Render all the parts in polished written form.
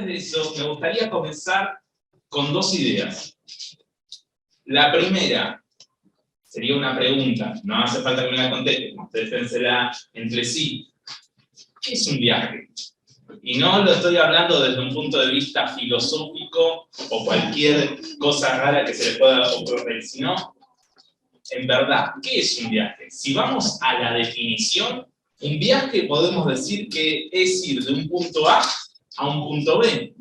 de eso, me gustaría comenzar con dos ideas. La primera sería una pregunta, no hace falta que me la contesten, ustedes pénsela entre sí. ¿Qué es un viaje? Y no lo estoy hablando desde un punto de vista filosófico o cualquier cosa rara que se le pueda ocurrir, sino, en verdad, ¿qué es un viaje? Si vamos a la definición, un viaje podemos decir que es ir de un punto A a un punto B.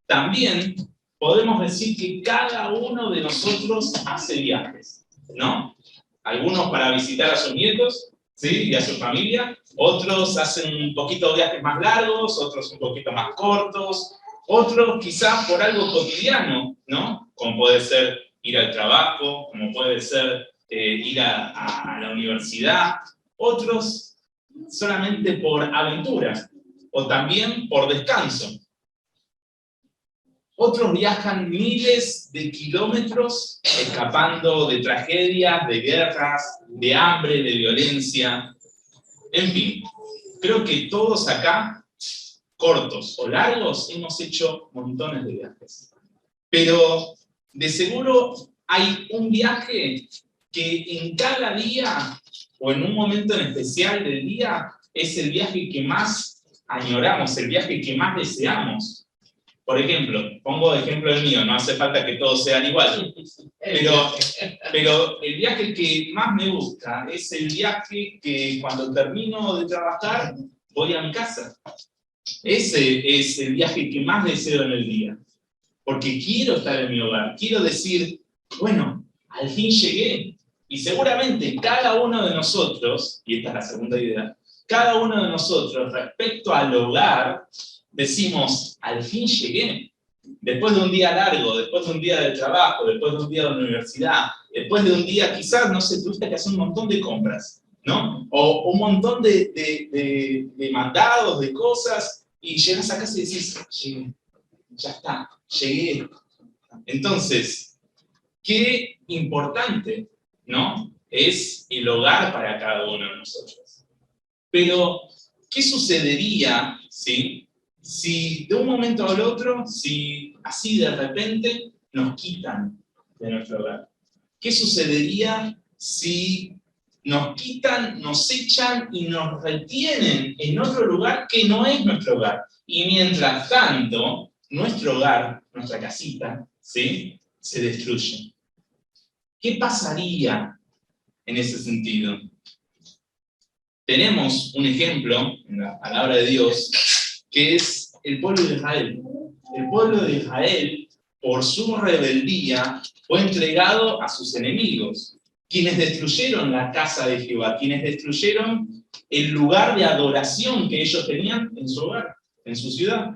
También podemos decir que cada uno de nosotros hace viajes, ¿no? Algunos para visitar a sus nietos, ¿sí? Y a su familia, otros hacen un poquito viajes más largos, otros un poquito más cortos, otros quizás por algo cotidiano, ¿no? Como puede ser ir al trabajo, como puede ser ir a la universidad, otros solamente por aventura, o también por descanso. Otros viajan miles de kilómetros escapando de tragedias, de guerras, de hambre, de violencia. En fin, creo que todos acá, cortos o largos, hemos hecho montones de viajes. Pero de seguro hay un viaje que en cada día, o en un momento en especial del día, es el viaje que más añoramos, el viaje que más deseamos. Por ejemplo, pongo ejemplo el mío, no hace falta que todos sean iguales, pero el viaje que más me gusta es el viaje que cuando termino de trabajar voy a mi casa. Ese es el viaje que más deseo en el día, porque quiero estar en mi hogar, quiero decir, bueno, al fin llegué. Y seguramente cada uno de nosotros, y esta es la segunda idea, cada uno de nosotros respecto al hogar, decimos, al fin llegué. Después de un día largo, después de un día de trabajo, después de un día de universidad, después de un día, quizás, no sé, tuviste que hacer un montón de compras, ¿no? O un montón de mandados, de cosas, y llegas a casa y decís, llegué, ya está, llegué. Entonces, qué importante, ¿no? Es el hogar para cada uno de nosotros. Pero, ¿qué sucedería, ¿sí? Si de un momento al otro, si así de repente nos quitan de nuestro hogar? ¿Qué sucedería si nos quitan, nos echan y nos retienen en otro lugar que no es nuestro hogar? Y mientras tanto, nuestro hogar, nuestra casita, ¿sí?, se destruye. ¿Qué pasaría en ese sentido? Tenemos un ejemplo en la palabra de Dios, que es el pueblo de Israel. El pueblo de Israel, por su rebeldía, fue entregado a sus enemigos, quienes destruyeron la casa de Jehová, quienes destruyeron el lugar de adoración que ellos tenían en su hogar, en su ciudad,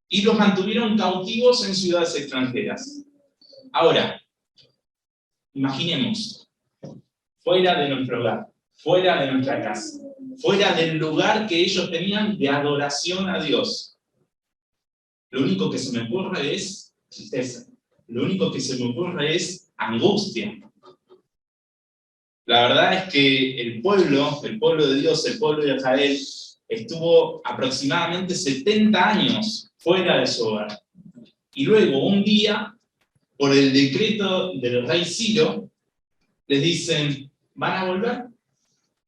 y los mantuvieron cautivos en ciudades extranjeras. Ahora, imaginemos, fuera de nuestro hogar, fuera de nuestra casa, fuera del lugar que ellos tenían de adoración a Dios. Lo único que se me ocurre es tristeza. Lo único que se me ocurre es angustia. La verdad es que el pueblo de Dios, el pueblo de Israel, estuvo aproximadamente 70 años fuera de su hogar. Y luego, un día, por el decreto del rey Ciro, les dicen, ¿van a volver?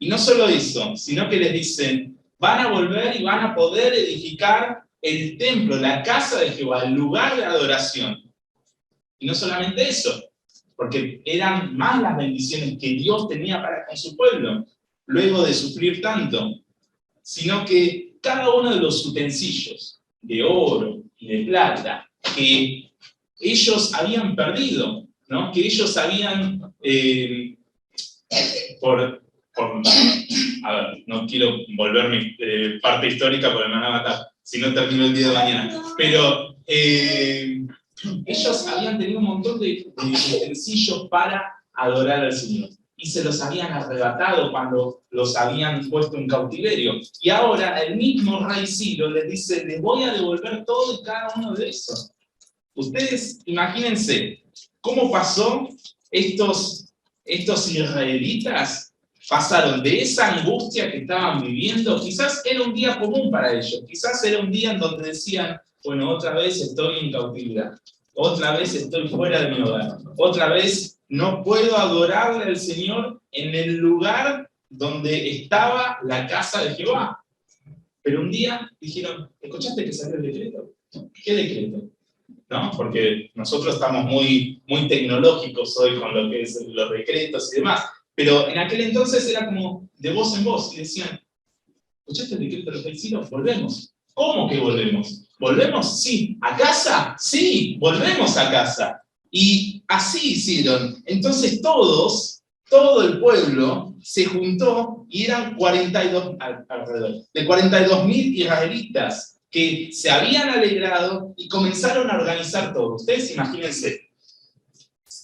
Y no solo eso, sino que les dicen, van a volver y van a poder edificar el templo, la casa de Jehová, el lugar de adoración. Y no solamente eso, porque eran más las bendiciones que Dios tenía para con su pueblo, luego de sufrir tanto, sino que cada uno de los utensilios de oro y de plata que ellos habían perdido, ¿no?, que ellos habían, a ver, no quiero volver mi parte histórica porque me van a matar, si no termino el día de mañana, pero ellos habían tenido un montón de utensilios para adorar al Señor, y se los habían arrebatado cuando los habían puesto en cautiverio, y ahora el mismo rey Ciro les dice, les voy a devolver todo y cada uno de esos. Ustedes imagínense cómo pasó estos israelitas. Pasaron de esa angustia que estaban viviendo, quizás era un día común para ellos, quizás era un día en donde decían, bueno, otra vez estoy en cautividad, otra vez estoy fuera de mi hogar, otra vez no puedo adorarle al Señor en el lugar donde estaba la casa de Jehová. Pero un día dijeron, ¿escuchaste que salió el decreto? ¿Qué decreto? ¿No? Porque nosotros estamos muy tecnológicos hoy con lo que es los decretos y demás, pero en aquel entonces era como de voz en voz, y decían, ¿escuchaste el decreto de los vecinos? Volvemos. ¿Cómo que volvemos? ¿Volvemos? Sí. ¿A casa? Sí, volvemos a casa. Y así hicieron. Entonces todo el pueblo se juntó y eran 42, alrededor de 42.000 israelitas que se habían alegrado y comenzaron a organizar todo. Ustedes imagínense,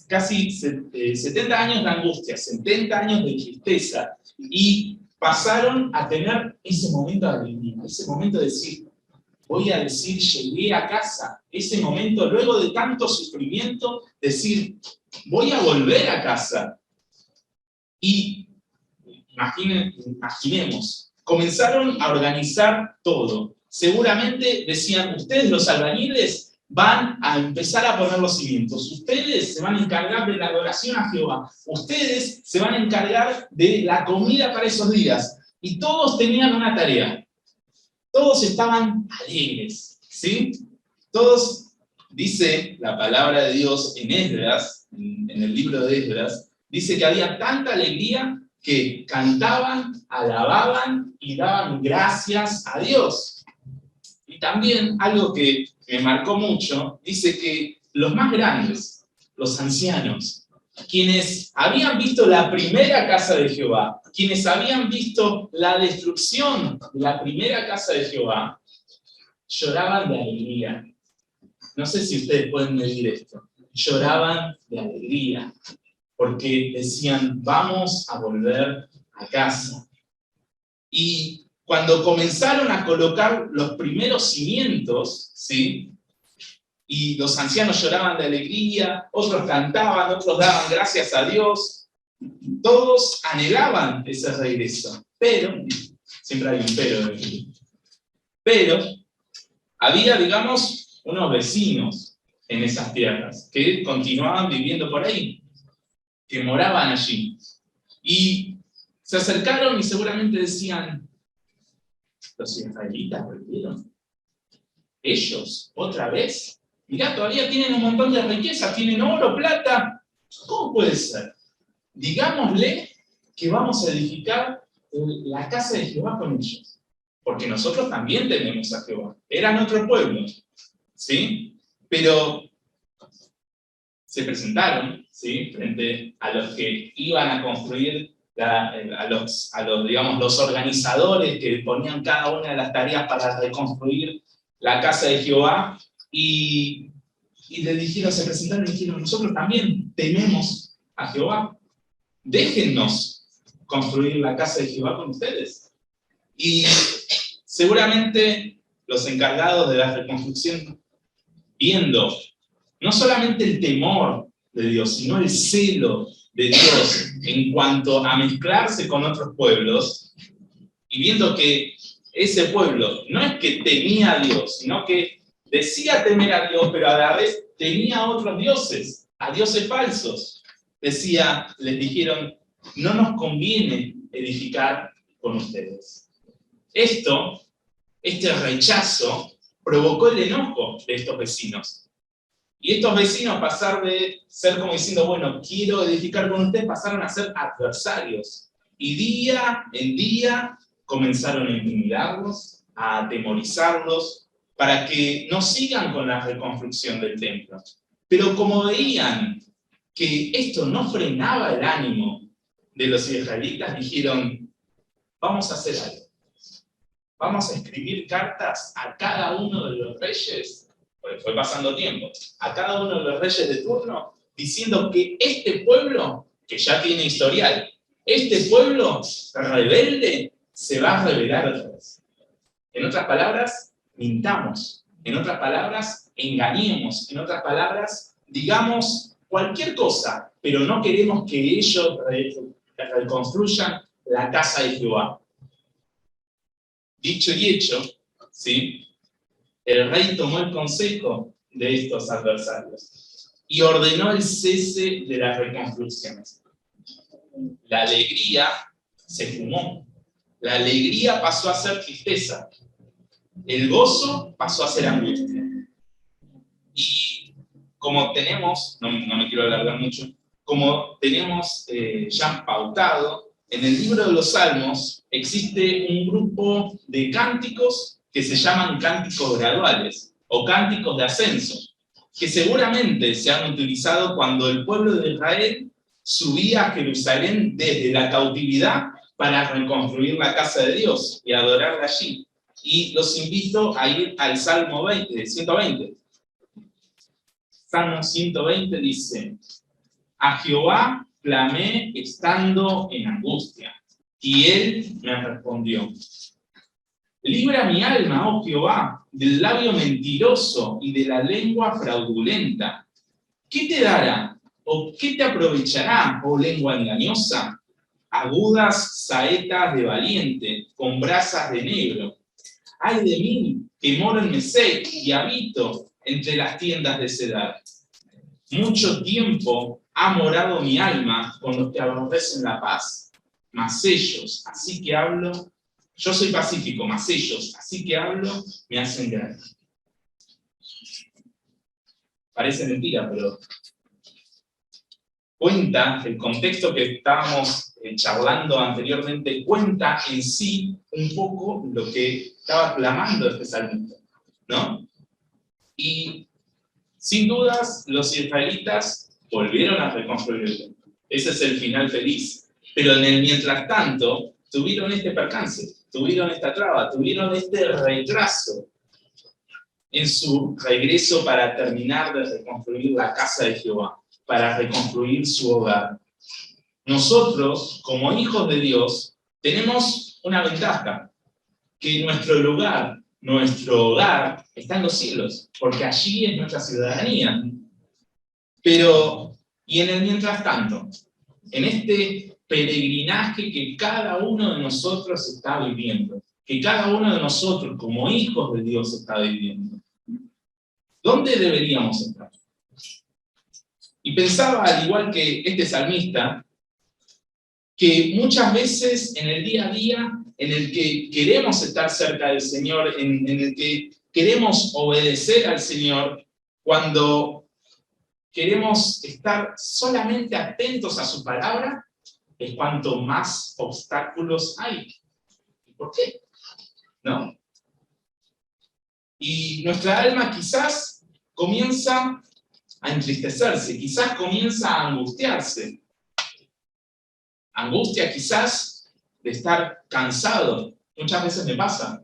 casi 70 años de angustia, 70 años de tristeza, y pasaron a tener ese momento de alegría, ese momento de decir, voy a decir, llegué a casa, ese momento, luego de tanto sufrimiento, decir, voy a volver a casa. Y imaginemos, comenzaron a organizar todo. Seguramente decían, ustedes los albañiles van a empezar a poner los cimientos. Ustedes se van a encargar de la adoración a Jehová. Ustedes se van a encargar de la comida para esos días. Y todos tenían una tarea. Todos estaban alegres, ¿sí? Todos, dice la palabra de Dios en Esdras, en el libro de Esdras, dice que había tanta alegría que cantaban, alababan y daban gracias a Dios. Y también algo que me marcó mucho, dice que los más grandes, los ancianos, quienes habían visto la primera casa de Jehová, quienes habían visto la destrucción de la primera casa de Jehová, lloraban de alegría. No sé si ustedes pueden medir esto. Lloraban de alegría, porque decían, vamos a volver a casa. Y cuando comenzaron a colocar los primeros cimientos, ¿sí? Y los ancianos lloraban de alegría, otros cantaban, otros daban gracias a Dios, todos anhelaban ese regreso. Pero, siempre hay un pero había, digamos, unos vecinos en esas tierras que continuaban viviendo por ahí, que moraban allí. Y se acercaron y seguramente decían, los israelitas volvieron. Ellos, otra vez. Mirá, todavía tienen un montón de riquezas, tienen oro, plata. ¿Cómo puede ser? Digámosle que vamos a edificar la casa de Jehová con ellos. Porque nosotros también tenemos a Jehová. Eran otro pueblo, ¿sí? Pero se presentaron, ¿sí? Frente a los que iban a construir, a los, digamos, los organizadores que ponían cada una de las tareas para reconstruir la casa de Jehová, y le dijeron, se presentaron y dijeron, nosotros también tememos a Jehová, déjennos construir la casa de Jehová con ustedes. Y seguramente los encargados de la reconstrucción, viendo no solamente el temor de Dios, sino el celo de Dios en cuanto a mezclarse con otros pueblos, y viendo que ese pueblo no es que temía a Dios, sino que decía temer a Dios, pero a la vez tenía a otros dioses, a dioses falsos. Les dijeron, no nos conviene edificar con ustedes. Este rechazo provocó el enojo de estos vecinos. Y estos vecinos, pasar de ser como diciendo, bueno, quiero edificar con ustedes, pasaron a ser adversarios. Y día en día comenzaron a intimidarlos, a atemorizarlos, para que no sigan con la reconstrucción del templo. Pero como veían que esto no frenaba el ánimo de los israelitas, dijeron, vamos a hacer algo. Vamos a escribir cartas a cada uno de los reyes, porque fue pasando tiempo, a cada uno de los reyes de turno, diciendo que este pueblo, que ya tiene historial, este pueblo rebelde se va a rebelar otra vez. En otras palabras, mintamos. En otras palabras, engañemos. En otras palabras, digamos cualquier cosa, pero no queremos que ellos reconstruyan la casa de Jehová. Dicho y hecho, ¿sí? el rey tomó el consejo de estos adversarios y ordenó el cese de las reconstrucciones. La alegría se fumó. La alegría pasó a ser tristeza. El gozo pasó a ser angustia. Y como tenemos, no me quiero alargar mucho, como tenemos ya pautado, en el libro de los Salmos existe un grupo de cánticos que se llaman cánticos graduales o cánticos de ascenso, que seguramente se han utilizado cuando el pueblo de Israel subía a Jerusalén desde la cautividad para reconstruir la casa de Dios y adorarla allí. Y los invito a ir al Salmo 120. Salmo 120 dice: a Jehová clamé estando en angustia, y él me respondió. Libra mi alma, oh Jehová, del labio mentiroso y de la lengua fraudulenta. ¿Qué te dará? ¿O qué te aprovechará, oh lengua engañosa? Agudas saetas de valiente, con brasas de negro. Ay de mí, que moro en Mesec y habito entre las tiendas de Cedar. Mucho tiempo ha morado mi alma con los que aborrecen la paz, mas ellos, así que hablo, yo soy pacífico, mas ellos, así que hablo, me hacen guerra. Parece mentira, pero cuenta, el contexto que estábamos charlando anteriormente, cuenta en sí un poco lo que estaba clamando este salmista, ¿no? Y sin dudas, los israelitas volvieron a reconstruir el templo. Ese es el final feliz. Pero en el mientras tanto, tuvieron este percance, tuvieron esta traba, tuvieron este retraso en su regreso para terminar de reconstruir la casa de Jehová, para reconstruir su hogar. Nosotros, como hijos de Dios, tenemos una ventaja, que nuestro lugar, nuestro hogar, está en los cielos, porque allí es nuestra ciudadanía. Pero, y en el mientras tanto, en este peregrinaje que cada uno de nosotros está viviendo, que cada uno de nosotros como hijos de Dios está viviendo, ¿dónde deberíamos estar? Y pensaba, al igual que este salmista, que muchas veces en el día a día, en el que queremos estar cerca del Señor, en el que queremos obedecer al Señor, cuando queremos estar solamente atentos a su palabra, es cuanto más obstáculos hay. ¿Por qué? ¿No? Y nuestra alma quizás comienza a entristecerse, quizás comienza a angustiarse. Angustia quizás de estar cansado. Muchas veces me pasa.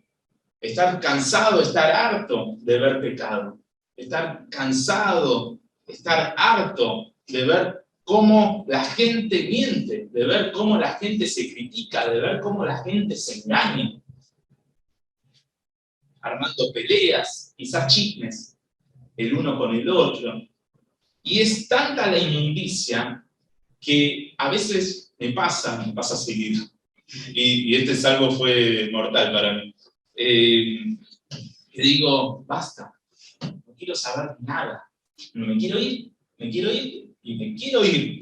Estar cansado, estar harto de ver pecado. Estar cansado, estar harto de ver cómo la gente miente, de ver cómo la gente se critica, de ver cómo la gente se engaña. Armando peleas, quizás chismes, el uno con el otro. Y es tanta la inmundicia que a veces me pasa seguido. Y este salvo fue mortal para mí. Que digo, basta, no quiero saber nada. No me quiero ir y me quiero ir.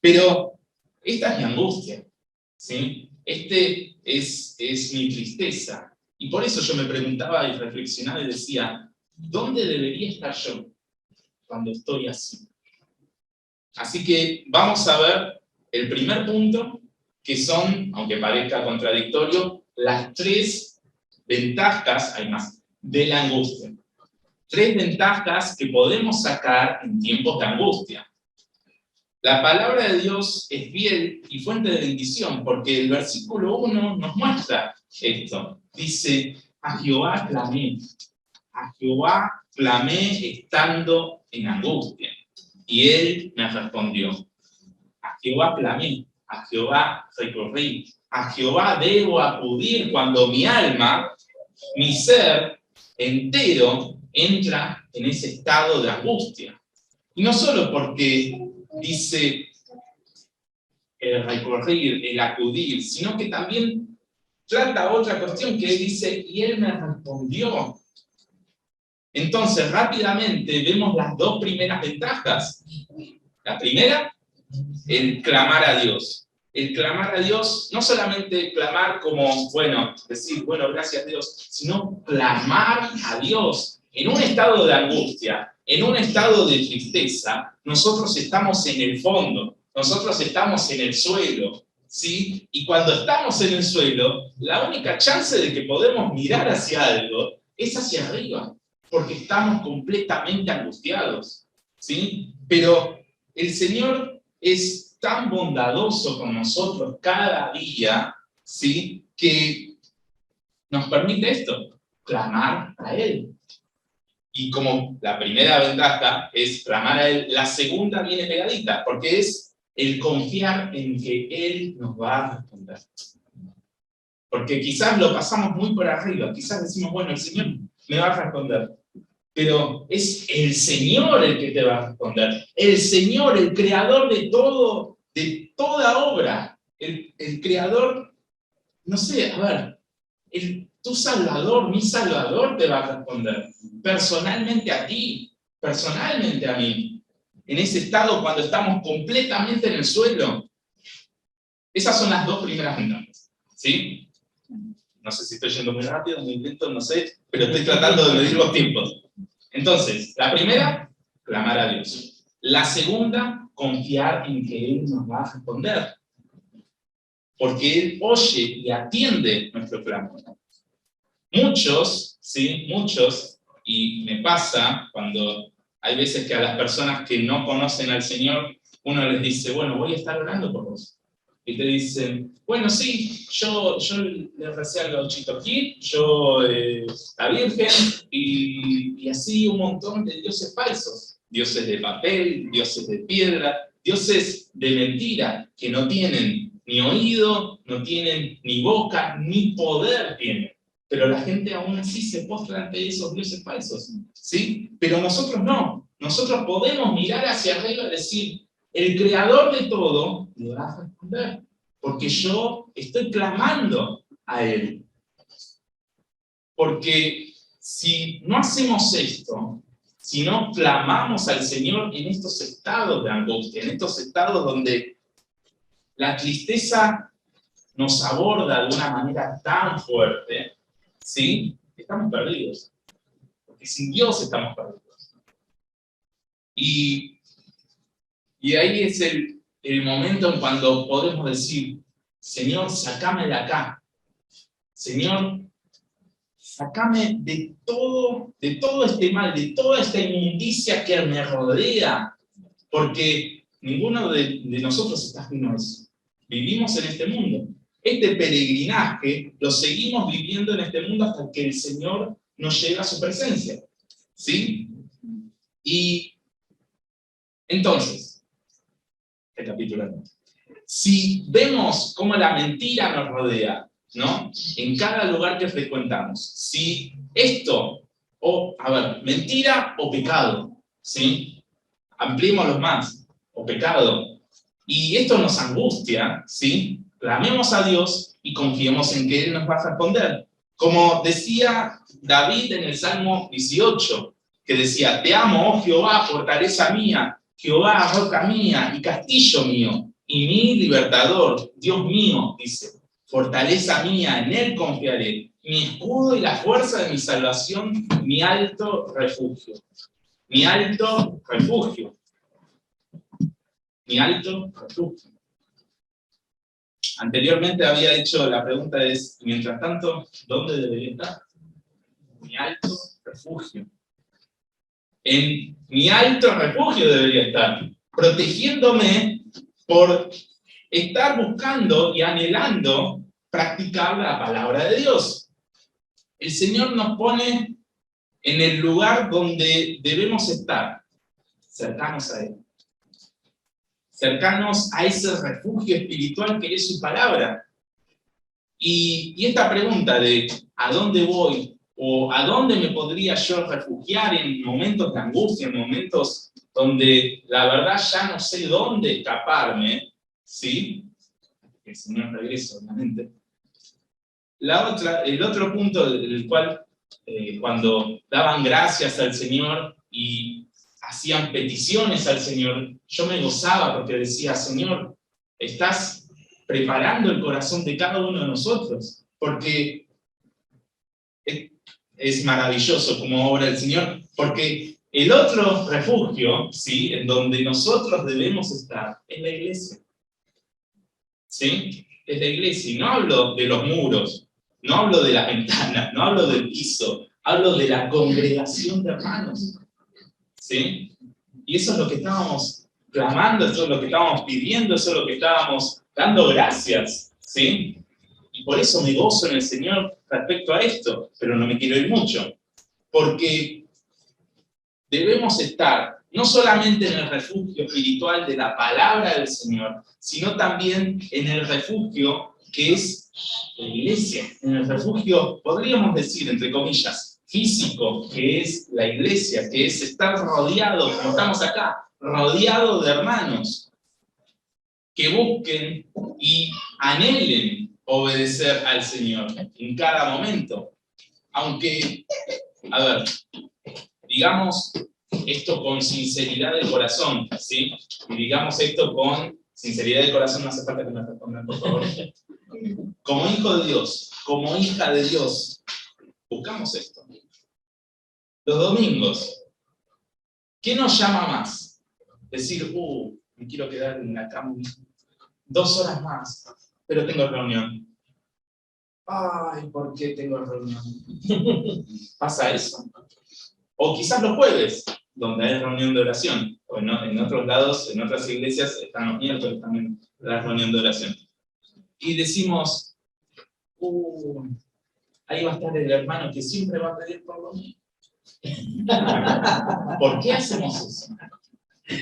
Pero esta es mi angustia, ¿sí? Este es mi tristeza. Y por eso yo me preguntaba y reflexionaba y decía, ¿dónde debería estar yo cuando estoy así? Así que vamos a ver el primer punto, que son, aunque parezca contradictorio, las tres ventajas, hay más, de la angustia. Tres ventajas que podemos sacar en tiempos de angustia. La palabra de Dios es fiel y fuente de bendición, porque el versículo 1 nos muestra esto. Dice, a Jehová clamé estando en angustia, y él me respondió. A Jehová clamé, a Jehová recorrí, a Jehová debo acudir cuando mi alma, mi ser entero, entra en ese estado de angustia. Y no solo porque dice el recorrer, el acudir, sino que también trata otra cuestión que dice, y él me respondió. Entonces, rápidamente vemos las dos primeras ventajas. La primera, el clamar a Dios. El clamar a Dios, no solamente clamar como, bueno, decir, bueno, gracias a Dios, sino clamar a Dios. En un estado de angustia, en un estado de tristeza, nosotros estamos en el fondo, nosotros estamos en el suelo, ¿sí? Y cuando estamos en el suelo, la única chance de que podemos mirar hacia algo es hacia arriba, porque estamos completamente angustiados, ¿sí? Pero el Señor es tan bondadoso con nosotros cada día, ¿sí? Que nos permite esto, clamar a Él. Y como la primera ventaja es clamar a Él, la segunda viene pegadita, porque es el confiar en que Él nos va a responder. Porque quizás lo pasamos muy por arriba, quizás decimos, bueno, el Señor me va a responder. Pero es el Señor el que te va a responder. El Señor, el creador de todo, de toda obra. El creador, no sé, a ver, tu Salvador, mi Salvador te va a responder. Personalmente a ti, personalmente a mí. En ese estado cuando estamos completamente en el suelo. Esas son las dos primeras ventajas. ¿Sí? No sé si estoy yendo muy rápido, muy lento, no sé, pero estoy tratando de medir los tiempos. Entonces, la primera, clamar a Dios. La segunda, confiar en que Él nos va a responder. Porque Él oye y atiende nuestro clamor. Muchos, ¿sí? Muchos, y me pasa cuando hay veces que a las personas que no conocen al Señor, uno les dice, bueno, voy a estar orando por vos. Y te dicen, bueno, sí, yo le recé al gauchito aquí, yo la Virgen, y así un montón de dioses falsos. Dioses de papel, dioses de piedra, dioses de mentira, que no tienen ni oído, no tienen ni boca, ni poder tienen. Pero la gente aún así se postra ante esos dioses falsos, ¿sí? Pero nosotros no. Nosotros podemos mirar hacia arriba y decir, el creador de todo me va a responder, porque yo estoy clamando a Él. Porque si no hacemos esto, si no clamamos al Señor en estos estados de angustia, en estos estados donde la tristeza nos aborda de una manera tan fuerte, ¿sí? Estamos perdidos. Porque sin Dios estamos perdidos. Y ahí es el momento en cuando podemos decir, Señor, sacame de acá. Señor, sacame de todo este mal, de toda esta inmundicia que me rodea. Porque ninguno de nosotros está ajeno a eso. Vivimos en este mundo. Este peregrinaje lo seguimos viviendo en este mundo hasta que el Señor nos llega a su presencia. ¿Sí? Y entonces, recapitulando. Si vemos cómo la mentira nos rodea, ¿no? En cada lugar que frecuentamos, si esto, mentira o pecado, ¿sí? Ampliémoslo más, o pecado, y esto nos angustia, ¿sí? Clamemos a Dios y confiemos en que Él nos va a responder. Como decía David en el Salmo 18, que decía, te amo, oh Jehová, fortaleza mía, Jehová, roca mía y castillo mío, y mi libertador, Dios mío, dice, fortaleza mía, en Él confiaré, mi escudo y la fuerza de mi salvación, mi alto refugio. Mi alto refugio. Mi alto refugio. Anteriormente había hecho la pregunta es, mientras tanto, ¿dónde debería estar? Mi alto refugio. En mi alto refugio debería estar, protegiéndome por estar buscando y anhelando practicar la palabra de Dios. El Señor nos pone en el lugar donde debemos estar, cercanos a Él. Cercanos a ese refugio espiritual que es su palabra. Y esta pregunta de ¿a dónde voy? ¿O a dónde me podría yo refugiar en momentos de angustia, en momentos donde la verdad ya no sé dónde escaparme? ¿Sí? Que el Señor regrese, obviamente. El otro punto del cual cuando daban gracias al Señor y hacían peticiones al Señor, yo me gozaba porque decía, Señor, estás preparando el corazón de cada uno de nosotros, porque es maravilloso como obra el Señor, porque el otro refugio, ¿sí?, en donde nosotros debemos estar, es la iglesia. ¿Sí? Es la iglesia, y no hablo de los muros, no hablo de las ventanas, no hablo del piso, hablo de la congregación de hermanos. ¿Sí? Y eso es lo que estábamos clamando, eso es lo que estábamos pidiendo, eso es lo que estábamos dando gracias. ¿Sí? Y por eso me gozo en el Señor respecto a esto, pero no me quiero ir mucho, porque debemos estar no solamente en el refugio espiritual de la palabra del Señor, sino también en el refugio que es la iglesia, en el refugio, podríamos decir, entre comillas, físico, que es la iglesia, que es estar rodeado, como estamos acá, rodeado de hermanos que busquen y anhelen obedecer al Señor en cada momento. Aunque, a ver, digamos esto con sinceridad de corazón, ¿sí? Y digamos esto con sinceridad de corazón, no hace falta que me respondan, por favor. Como hijo de Dios, como hija de Dios, buscamos esto. Los domingos, ¿qué nos llama más? Decir, me quiero quedar en la cama 2 horas más, pero tengo reunión. Ay, ¿por qué tengo reunión? ¿Pasa eso? O quizás los jueves, donde hay reunión de oración. O en otros lados, en otras iglesias, están los miércoles también la reunión de oración. Y decimos, ahí va a estar el hermano que siempre va a pedir por lo mío. ¿Por qué hacemos eso?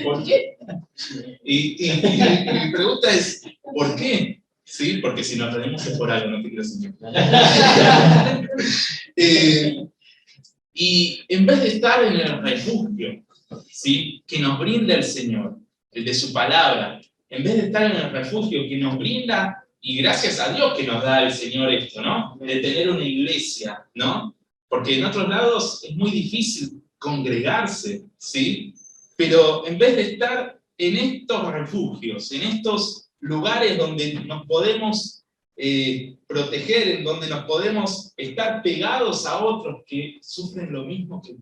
¿Por qué? Y mi pregunta es, ¿por qué? ¿Sí? Porque si nos reunimos es por algo, no te quiero enseñar. Y en vez de estar en el refugio, ¿sí?, que nos brinda el Señor, el de su palabra, en vez de estar en el refugio que nos brinda, y gracias a Dios que nos da el Señor esto, ¿no?, de tener una iglesia, ¿no? Porque en otros lados es muy difícil congregarse, ¿sí? Pero en vez de estar en estos refugios, en estos lugares donde nos podemos proteger, en donde nos podemos estar pegados a otros que sufren lo mismo que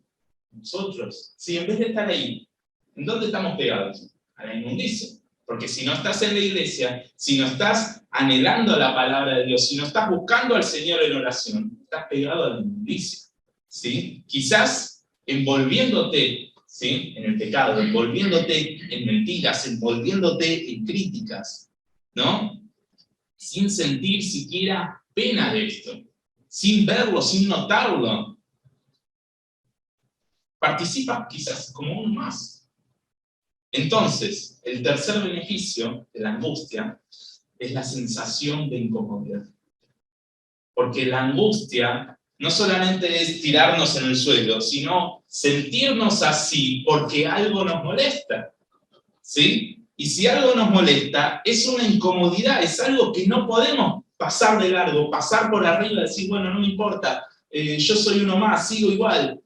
nosotros, ¿sí?, en vez de estar ahí, ¿en dónde estamos pegados? A la inmundicia. Porque si no estás en la iglesia, si no estás anhelando la palabra de Dios, si no estás buscando al Señor en oración, estás pegado a la inmundicia, ¿sí? Quizás envolviéndote, ¿sí?, en el pecado, envolviéndote en mentiras, envolviéndote en críticas, ¿no? Sin sentir siquiera pena de esto, sin verlo, sin notarlo. Participas quizás como uno más. Entonces, el tercer beneficio de la angustia es la sensación de incomodidad. Porque la angustia no solamente es tirarnos en el suelo, sino sentirnos así porque algo nos molesta, ¿sí? Y si algo nos molesta, es una incomodidad, es algo que no podemos pasar de largo, pasar por arriba, decir, bueno, no me importa, yo soy uno más, sigo igual.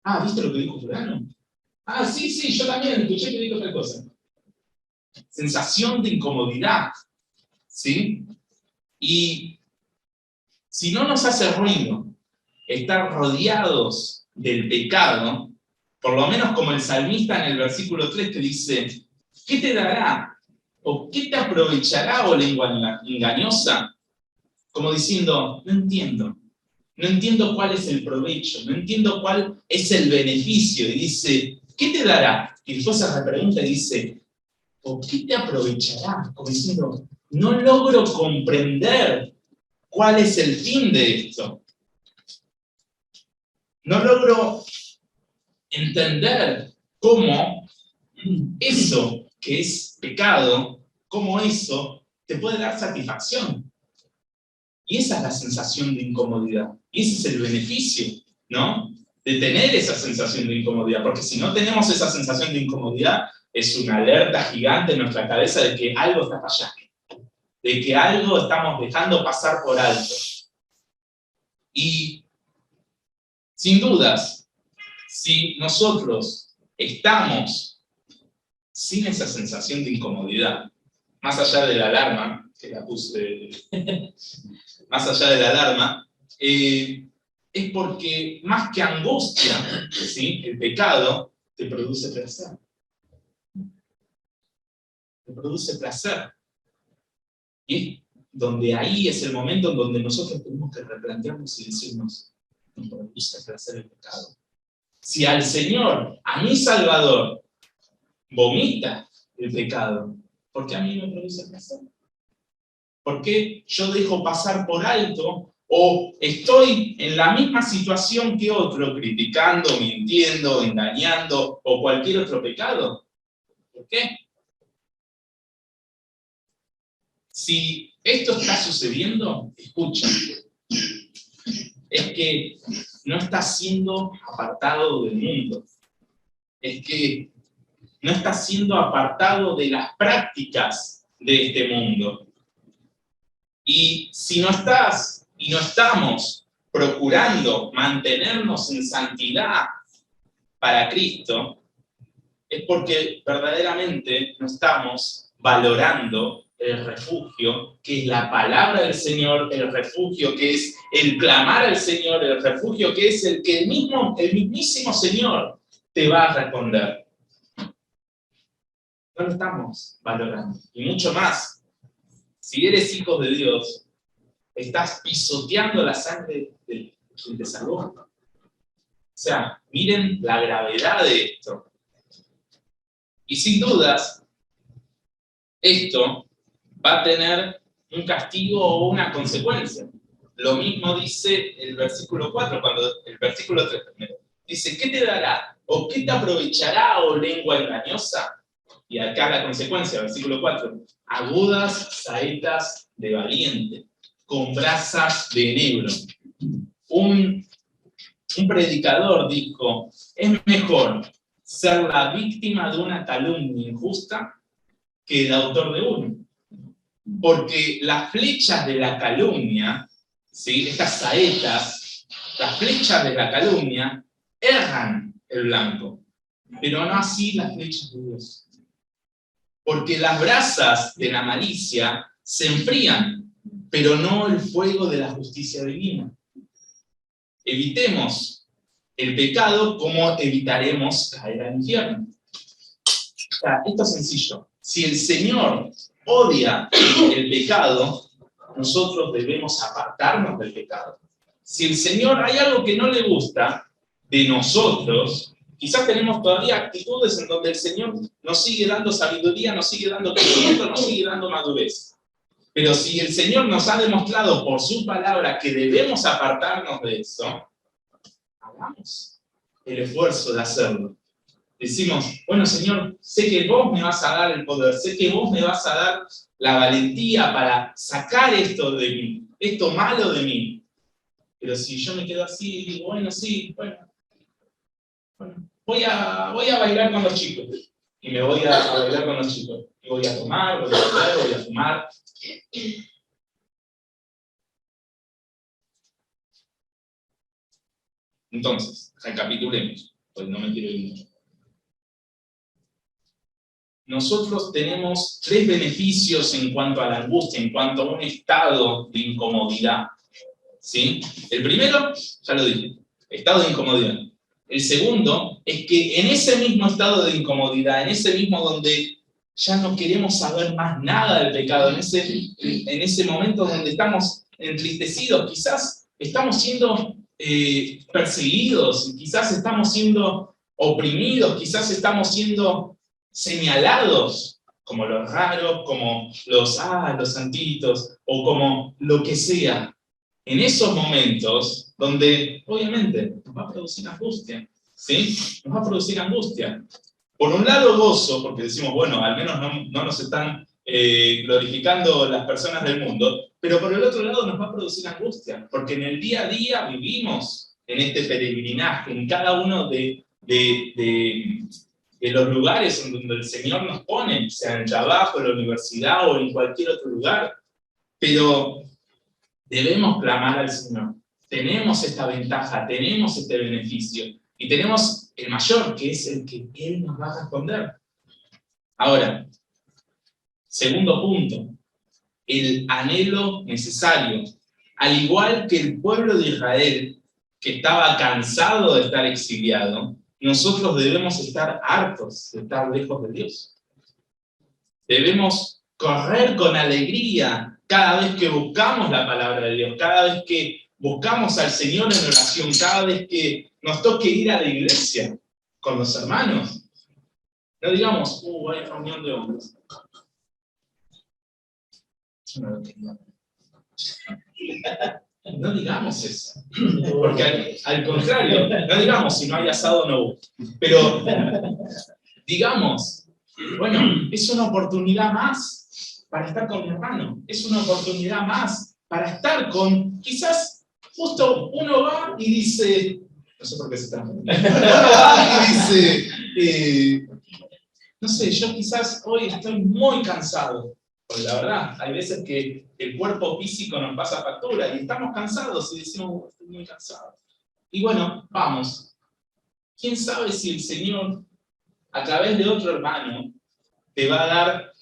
Ah, ¿viste lo que dijo fulano? Ah, sí, yo también, escuché que dijo otra cosa. Sensación de incomodidad, ¿sí? Y si no nos hace ruido estar rodeados del pecado, por lo menos como el salmista en el versículo 3 que dice, ¿qué te dará? ¿O qué te aprovechará, oh lengua engañosa? Como diciendo, no entiendo cuál es el provecho, no entiendo cuál es el beneficio. Y dice, ¿qué te dará? Y después se repregunta y dice, ¿o qué te aprovechará? Como diciendo, no logro comprender cuál es el fin de esto. No logro entender cómo eso que es pecado, cómo eso te puede dar satisfacción. Y esa es la sensación de incomodidad. Y ese es el beneficio, ¿no?, de tener esa sensación de incomodidad. Porque si no tenemos esa sensación de incomodidad, es una alerta gigante en nuestra cabeza de que algo está fallando, de que algo estamos dejando pasar por alto. Y Sin dudas, si nosotros estamos sin esa sensación de incomodidad, más allá de la alarma, que la puse, más allá de la alarma, es porque más que angustia, ¿sí?, el pecado te produce placer. Te produce placer. Y ahí es el momento en donde nosotros tenemos que replantearnos y decirnos, me produce placer el pecado. Si al Señor, a mi Salvador, vomita el pecado, ¿por qué a mí me produce placer? ¿Por qué yo dejo pasar por alto o estoy en la misma situación que otro, criticando, mintiendo, engañando o cualquier otro pecado? ¿Por qué? Si esto está sucediendo, escucha, es que no estás siendo apartado del mundo, es que no estás siendo apartado de las prácticas de este mundo. Y si no estás y no estamos procurando mantenernos en santidad para Cristo, es porque verdaderamente no estamos valorando el refugio, que es la palabra del Señor, el refugio que es el clamar al Señor, el refugio que es el que el mismísimo Señor te va a responder. No lo estamos valorando. Y mucho más, si eres hijo de Dios, estás pisoteando la sangre del que te salvó. O sea, miren la gravedad de esto. Y sin dudas, esto va a tener un castigo o una consecuencia. Lo mismo dice el versículo 4, el versículo 3 primero. Dice, ¿qué te dará? ¿O qué te aprovechará, oh lengua engañosa? Y acá la consecuencia, versículo 4. Agudas saetas de valiente, con brasas de enebro. Un predicador dijo, es mejor ser la víctima de una calumnia injusta que el autor de uno. Porque las flechas de la calumnia, ¿sí?, estas saetas, las flechas de la calumnia, erran el blanco, pero no así las flechas de Dios. Porque las brasas de la malicia se enfrían, pero no el fuego de la justicia divina. Evitemos el pecado como evitaremos caer al infierno. O sea, esto es sencillo. Si el Señor odia el pecado, nosotros debemos apartarnos del pecado. Si el Señor hay algo que no le gusta de nosotros, quizás tenemos todavía actitudes en donde el Señor nos sigue dando sabiduría, nos sigue dando conocimiento, nos sigue dando madurez. Pero si el Señor nos ha demostrado por su palabra que debemos apartarnos de eso, hagamos el esfuerzo de hacerlo. Decimos, bueno, Señor, sé que vos me vas a dar el poder, sé que vos me vas a dar la valentía para sacar esto de mí, esto malo de mí. Pero si yo me quedo así y digo, bueno, sí, bueno, voy a bailar con los chicos. Y me voy a bailar con los chicos. Y voy a tomar, voy a beber, voy a fumar. Entonces, recapitulemos, pues no me quiero ir mucho. Nosotros tenemos 3 beneficios en cuanto a la angustia, en cuanto a un estado de incomodidad. ¿Sí? El primero, ya lo dije, estado de incomodidad. El segundo es que en ese mismo estado de incomodidad, en ese mismo donde ya no queremos saber más nada del pecado, en ese momento donde estamos entristecidos, quizás estamos siendo perseguidos, quizás estamos siendo oprimidos, quizás estamos siendo señalados como los raros, como los santitos, o como lo que sea. En esos momentos, donde obviamente nos va a producir angustia, ¿sí? Nos va a producir angustia. Por un lado gozo, porque decimos, bueno, al menos no nos están glorificando las personas del mundo, pero por el otro lado nos va a producir angustia, porque en el día a día vivimos en este peregrinaje, en cada uno de los lugares en donde el Señor nos pone, sea en el trabajo, en la universidad o en cualquier otro lugar, pero debemos clamar al Señor. tenemos esta ventaja, tenemos este beneficio, y tenemos el mayor, que es el que Él nos va a responder. Ahora, segundo punto, el anhelo necesario. Al igual que el pueblo de Israel, que estaba cansado de estar exiliado, nosotros debemos estar hartos de estar lejos de Dios. Debemos correr con alegría cada vez que buscamos la palabra de Dios, cada vez que buscamos al Señor en oración, cada vez que nos toque ir a la iglesia con los hermanos. No digamos, hay reunión de hombres. Yo no lo tengo. No digamos eso, porque al contrario, no digamos si no hay asado no hubo, pero digamos, bueno, es una oportunidad más para estar con mi hermano, es una oportunidad más para estar con, quizás justo uno va y dice, no sé por qué se está uno va y dice, no sé, yo quizás hoy estoy muy cansado. Porque la verdad, hay veces que el cuerpo físico nos pasa factura y estamos cansados y decimos, estoy muy cansado. Y bueno, vamos. ¿Quién sabe si el Señor, a través de otro hermano, te va a dar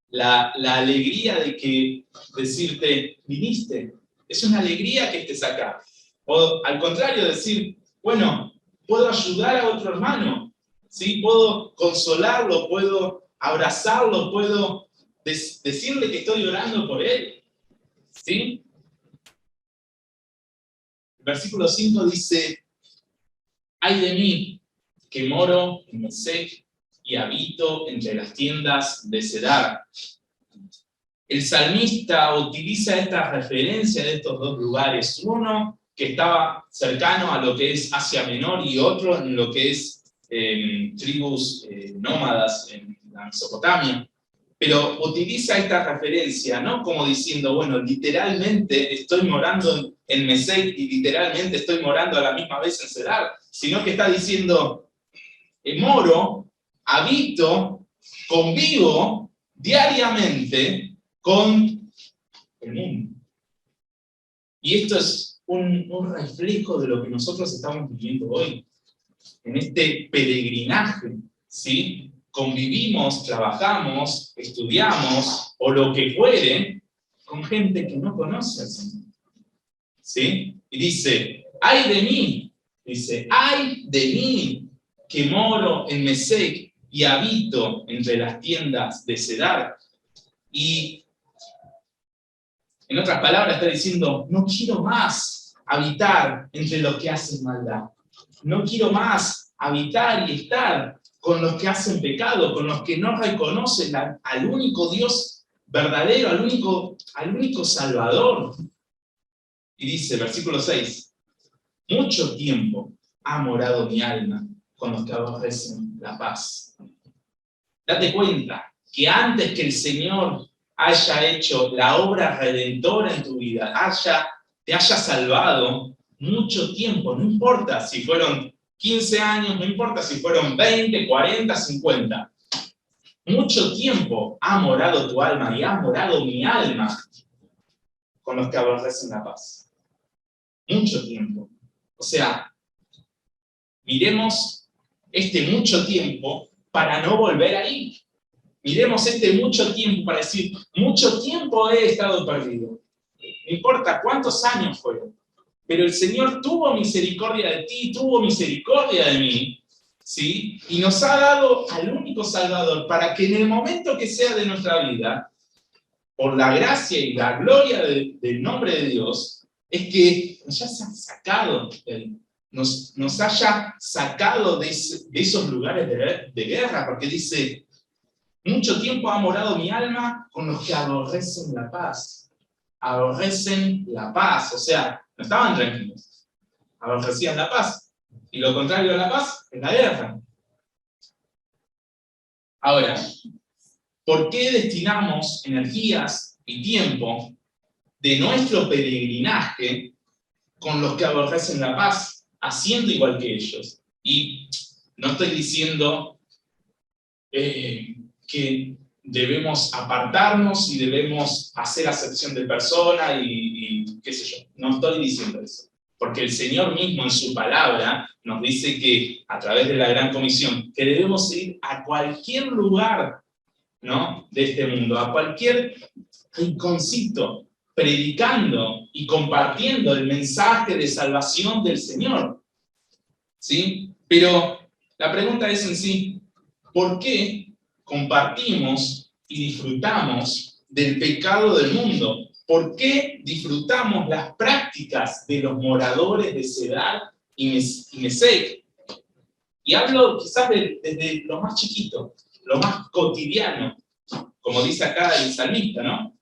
la alegría de que decirte, viniste? Es una alegría que estés acá. O al contrario, decir, bueno, puedo ayudar a otro hermano, ¿sí? Puedo consolarlo, puedo abrazarlo, puedo decirle que estoy orando por él. ¿Sí? El versículo 5 dice, ay de mí, que moro en Mesec y habito entre las tiendas de Cedar. El salmista utiliza esta referencia de estos dos lugares. Uno que estaba cercano a lo que es Asia Menor y otro en lo que es tribus nómadas en la Mesopotamia. Pero utiliza esta referencia, no como diciendo, bueno, literalmente estoy morando en Mesec y literalmente estoy morando a la misma vez en Cedar, sino que está diciendo, moro, habito, convivo diariamente con el mundo. Y esto es un reflejo de lo que nosotros estamos viviendo hoy, en este peregrinaje, ¿sí? Convivimos, trabajamos, estudiamos, o lo que fuere, con gente que no conoce al Señor. ¿Sí? Y dice, ¡ay de mí! Dice, ¡ay de mí! Que moro en Mesec y habito entre las tiendas de Cedar. Y, en otras palabras, está diciendo, no quiero más habitar entre los que hacen maldad. No quiero más habitar y estar con los que hacen pecado, con los que no reconocen al único Dios verdadero, al único Salvador. Y dice, versículo 6, mucho tiempo ha morado mi alma con los que aborrecen la paz. Date cuenta que antes que el Señor haya hecho la obra redentora en tu vida, te haya salvado, mucho tiempo, no importa si fueron 15 años, no importa si fueron 20, 40, 50. Mucho tiempo ha morado tu alma y ha morado mi alma con los que aborrecen la paz. Mucho tiempo. O sea, miremos este mucho tiempo para no volver ahí. Miremos este mucho tiempo para decir, mucho tiempo he estado perdido. No importa cuántos años fueron. Pero el Señor tuvo misericordia de ti, tuvo misericordia de mí, ¿sí? Y nos ha dado al único Salvador para que en el momento que sea de nuestra vida, por la gracia y la gloria del nombre de Dios, es que nos haya sacado, nos haya sacado de esos lugares de guerra, porque dice, mucho tiempo ha morado mi alma con los que aborrecen la paz. Aborrecen la paz, o sea, no estaban tranquilos, aborrecían la paz. Y lo contrario a la paz es la guerra. Ahora, ¿por qué destinamos energías y tiempo de nuestro peregrinaje con los que aborrecen la paz, haciendo igual que ellos? Y no estoy diciendo que debemos apartarnos y debemos hacer acepción de persona y qué sé yo. No estoy diciendo eso. Porque el Señor mismo en su palabra nos dice que, a través de la Gran Comisión, que debemos ir a cualquier lugar, ¿no?, de este mundo, a cualquier rinconcito, predicando y compartiendo el mensaje de salvación del Señor. ¿Sí? Pero la pregunta es en sí, ¿por qué compartimos y disfrutamos del pecado del mundo? ¿Por qué disfrutamos las prácticas de los moradores de Cedar y Mesec? Y hablo quizás desde lo más chiquito, lo más cotidiano, como dice acá el salmista, ¿no?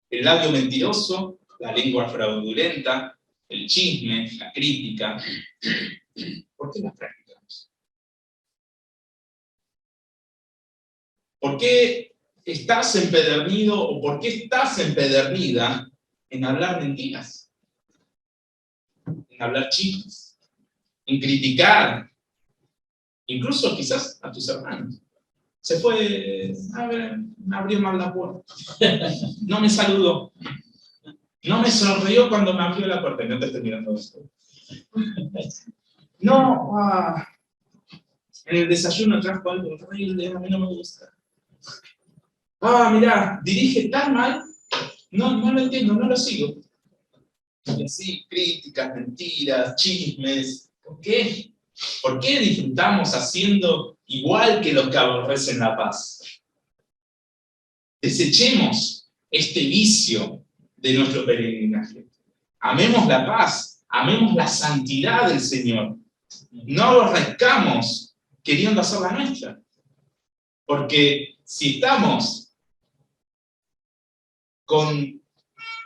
El labio mentiroso, la lengua fraudulenta, el chisme, la crítica. ¿Por qué las practicamos? ¿Por qué estás empedernido o por qué estás empedernida en hablar mentiras? En hablar chismes, en criticar, incluso quizás a tus hermanos. Se fue, a ver, me abrió mal la puerta. No me saludó. No me sonrió cuando me abrió la puerta. No te estoy mirando esto. No, en el desayuno trajo algo horrible, a mí no me gusta. Mirá, dirige tan mal, no lo entiendo, no lo sigo. Y así, críticas, mentiras, chismes. ¿Por qué? ¿Por qué disfrutamos haciendo igual que los que aborrecen la paz? Desechemos este vicio de nuestro peregrinaje. Amemos la paz, amemos la santidad del Señor. No aborrezcamos queriendo hacer la nuestra. Porque si estamos con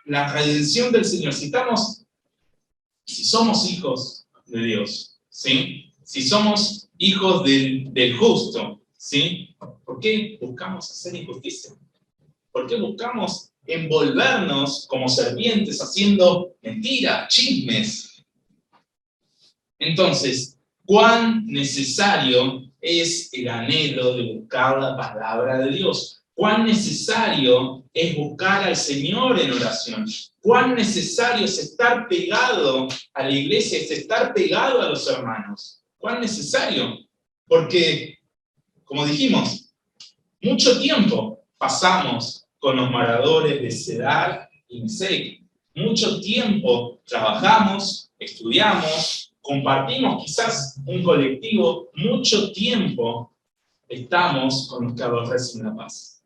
la redención del Señor, si somos hijos de Dios, ¿sí? Si somos hijos del justo, ¿sí? ¿Por qué buscamos hacer injusticia? ¿Por qué buscamos envolvernos como serpientes haciendo mentiras, chismes? Entonces, ¿cuán necesario es el anhelo de buscar la palabra de Dios? ¿Cuán necesario es buscar al Señor en oración? ¿Cuán necesario es estar pegado a la iglesia, es estar pegado a los hermanos? ¿Cuán necesario? Porque, como dijimos, mucho tiempo pasamos con los moradores de Cedar y Mesec. Mucho tiempo trabajamos, estudiamos, compartimos quizás un colectivo, mucho tiempo estamos con los que aborrecen la paz.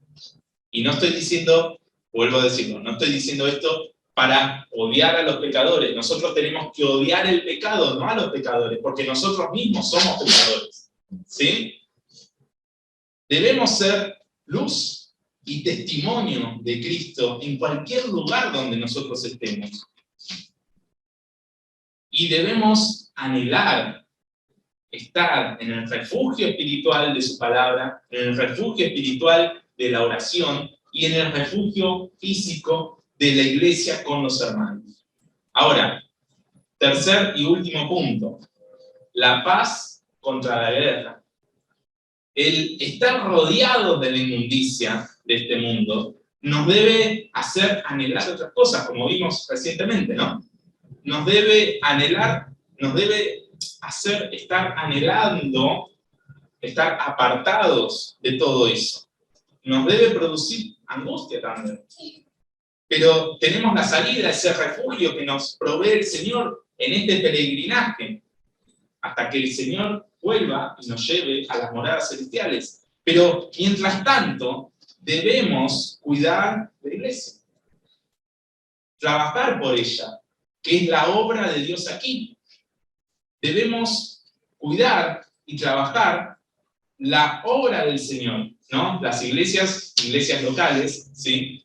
Y no estoy diciendo, vuelvo a decirlo, no estoy diciendo esto para odiar a los pecadores. Nosotros tenemos que odiar el pecado, no a los pecadores, porque nosotros mismos somos pecadores. ¿Sí? Debemos ser luz y testimonio de Cristo en cualquier lugar donde nosotros estemos. Y debemos anhelar estar en el refugio espiritual de su palabra, en el refugio espiritual de la oración y en el refugio físico de la iglesia con los hermanos. Ahora, tercer y último punto, la paz contra la guerra. El estar rodeados de la inmundicia de este mundo nos debe hacer anhelar otras cosas, como vimos recientemente, ¿no? Nos debe anhelar, nos debe hacer estar anhelando, estar apartados de todo eso. Nos debe producir angustia también. Pero tenemos la salida, ese refugio que nos provee el Señor en este peregrinaje, hasta que el Señor vuelva y nos lleve a las moradas celestiales. Pero mientras tanto, debemos cuidar de la iglesia, trabajar por ella, que es la obra de Dios aquí. Debemos cuidar y trabajar la obra del Señor, ¿no? Las iglesias locales, ¿sí?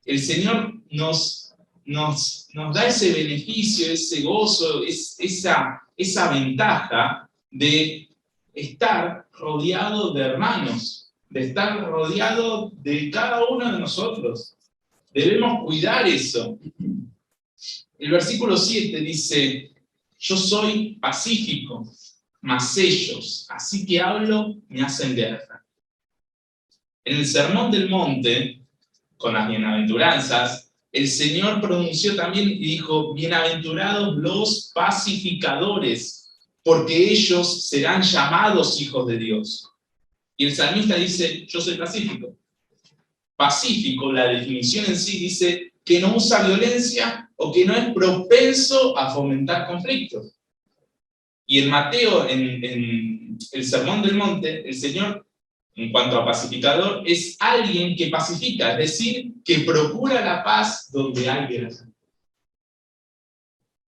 El Señor nos da ese beneficio, ese gozo, esa ventaja de estar rodeado de hermanos, de estar rodeado de cada uno de nosotros. Debemos cuidar eso. El versículo 7 dice, yo soy pacífico, mas ellos, así que hablo, me hacen guerra. En el Sermón del Monte, con las bienaventuranzas, el Señor pronunció también y dijo, bienaventurados los pacificadores, porque ellos serán llamados hijos de Dios. Y el salmista dice, yo soy pacífico. Pacífico, la definición en sí dice que no usa violencia o que no es propenso a fomentar conflictos. Y en Mateo, en el Sermón del Monte, el Señor, en cuanto a pacificador, es alguien que pacifica, es decir, que procura la paz donde hay guerra.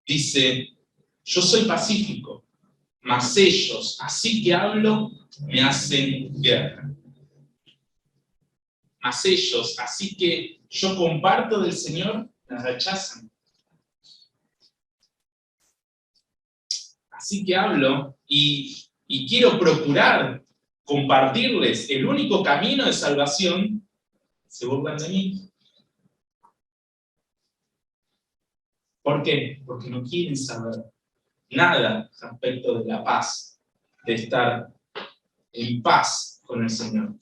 Dice, yo soy pacífico, mas ellos, así que hablo, me hacen guerra. Mas ellos, así que yo comparto del Señor, me rechazan. Así que hablo y quiero procurar compartirles el único camino de salvación, se burlan de mí. ¿Por qué? Porque no quieren saber nada respecto de la paz, de estar en paz con el Señor,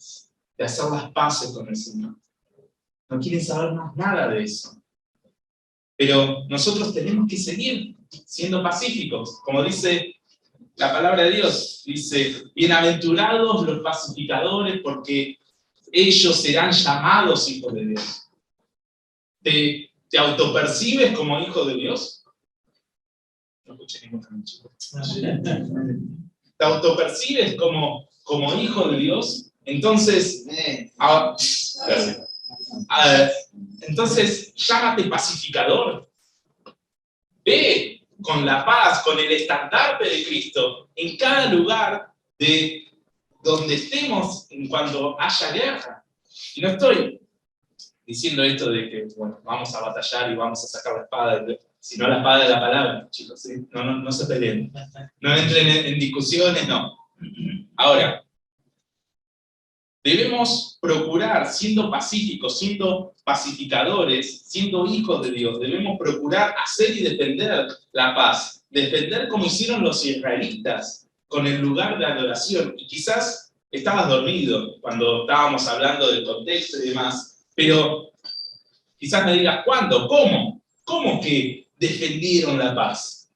de hacer las paces con el Señor. No quieren saber más nada de eso. Pero nosotros tenemos que seguir siendo pacíficos, como dice la palabra de Dios, dice, bienaventurados los pacificadores, porque ellos serán llamados hijos de Dios. ¿Te autopercibes como hijo de Dios? No escuché ningún chico. ¿Te autopercibes como hijo de Dios? Entonces, entonces llámate pacificador. Ve con la paz, con el estandarte de Cristo, en cada lugar de donde estemos en cuando haya guerra. Y no estoy diciendo esto de que, bueno, vamos a batallar y vamos a sacar la espada, sino la espada de la palabra, chicos, ¿sí? No se peleen. No entren en discusiones, no. Ahora, debemos procurar, siendo pacíficos, siendo pacificadores, siendo hijos de Dios, debemos procurar hacer y defender la paz, defender como hicieron los israelitas con el lugar de adoración. Y quizás estabas dormido cuando estábamos hablando del contexto y demás, pero quizás me digas, ¿cuándo? ¿Cómo? ¿Cómo que defendieron la paz?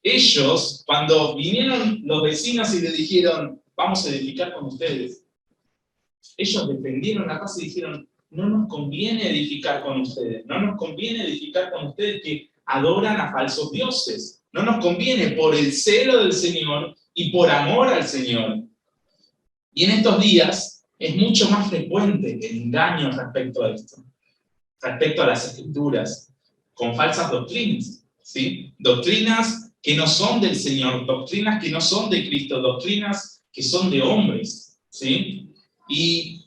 Ellos, cuando vinieron los vecinos y les dijeron, vamos a edificar con ustedes, ellos defendieron la paz y dijeron, no nos conviene edificar con ustedes, no nos conviene edificar con ustedes que adoran a falsos dioses, no nos conviene por el celo del Señor y por amor al Señor. Y en estos días es mucho más frecuente el engaño respecto a esto, respecto a las Escrituras, con falsas doctrinas, ¿sí? Doctrinas que no son del Señor, doctrinas que no son de Cristo, doctrinas que son de hombres, ¿sí? Y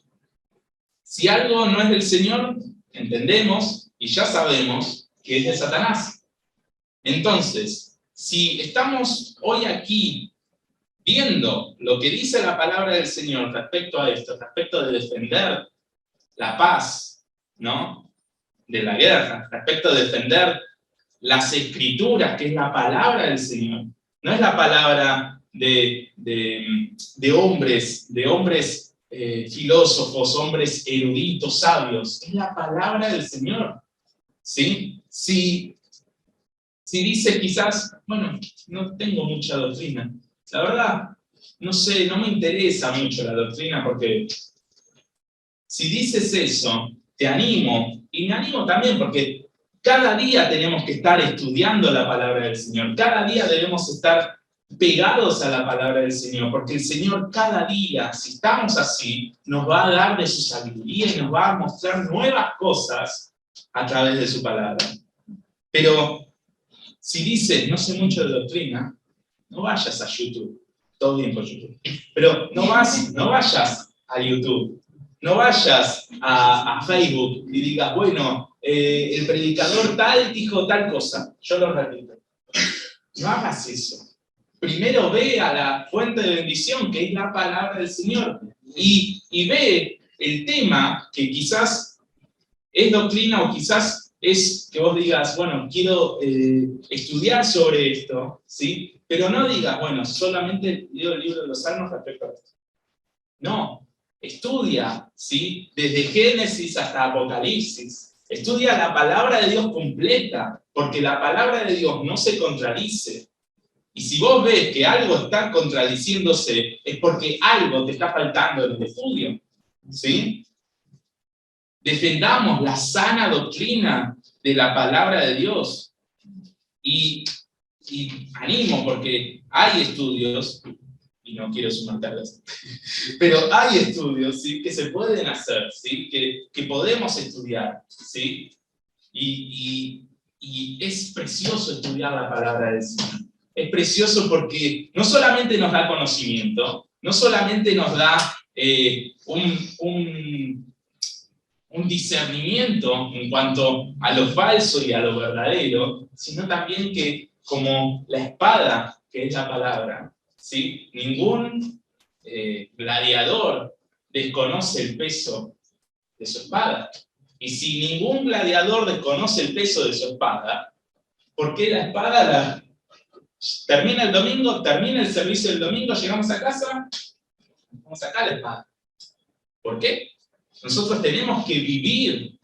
si algo no es del Señor, entendemos y ya sabemos que es de Satanás. Entonces, si estamos hoy aquí viendo lo que dice la palabra del Señor respecto a esto, respecto de defender la paz, ¿no?, de la guerra, respecto de defender las Escrituras, que es la palabra del Señor, no es la palabra de hombres filósofos, hombres eruditos, sabios, es la palabra del Señor, ¿sí? Si dice quizás, bueno, no tengo mucha doctrina, la verdad, no sé, no me interesa mucho la doctrina, porque si dices eso, te animo, y me animo también porque cada día tenemos que estar estudiando la palabra del Señor, cada día debemos estar pegados a la palabra del Señor, porque el Señor cada día, si estamos así, nos va a dar de su sabiduría y nos va a mostrar nuevas cosas a través de su palabra. Pero si dices, no sé mucho de doctrina, no vayas a YouTube, todo bien por YouTube, pero no vayas a YouTube, no vayas a Facebook y digas, bueno, el predicador tal dijo tal cosa, yo lo repito. No hagas eso. Primero ve a la fuente de bendición, que es la palabra del Señor, y ve el tema que quizás es doctrina o quizás es que vos digas, bueno, quiero estudiar sobre esto, ¿sí? Pero no digas, bueno, solamente leo el libro de los Salmos respecto a esto. No, estudia, ¿sí? Desde Génesis hasta Apocalipsis. Estudia la palabra de Dios completa, porque la palabra de Dios no se contradice. Y si vos ves que algo está contradiciéndose, es porque algo te está faltando en el estudio. ¿Sí? Defendamos la sana doctrina de la palabra de Dios. Y animo, porque hay estudios, y no quiero sumartarlos, pero hay estudios, ¿sí?, que se pueden hacer, ¿sí?, que podemos estudiar, ¿sí? Y es precioso estudiar la palabra del Señor. Es precioso porque no solamente nos da conocimiento, no solamente nos da un discernimiento en cuanto a lo falso y a lo verdadero, sino también que, como la espada, que es la palabra, ¿sí?, ningún gladiador desconoce el peso de su espada. Y si ningún gladiador desconoce el peso de su espada, ¿por qué la espada termina el domingo, termina el servicio del domingo, llegamos a casa, vamos a sacar la espada? ¿Por qué? Nosotros tenemos que vivir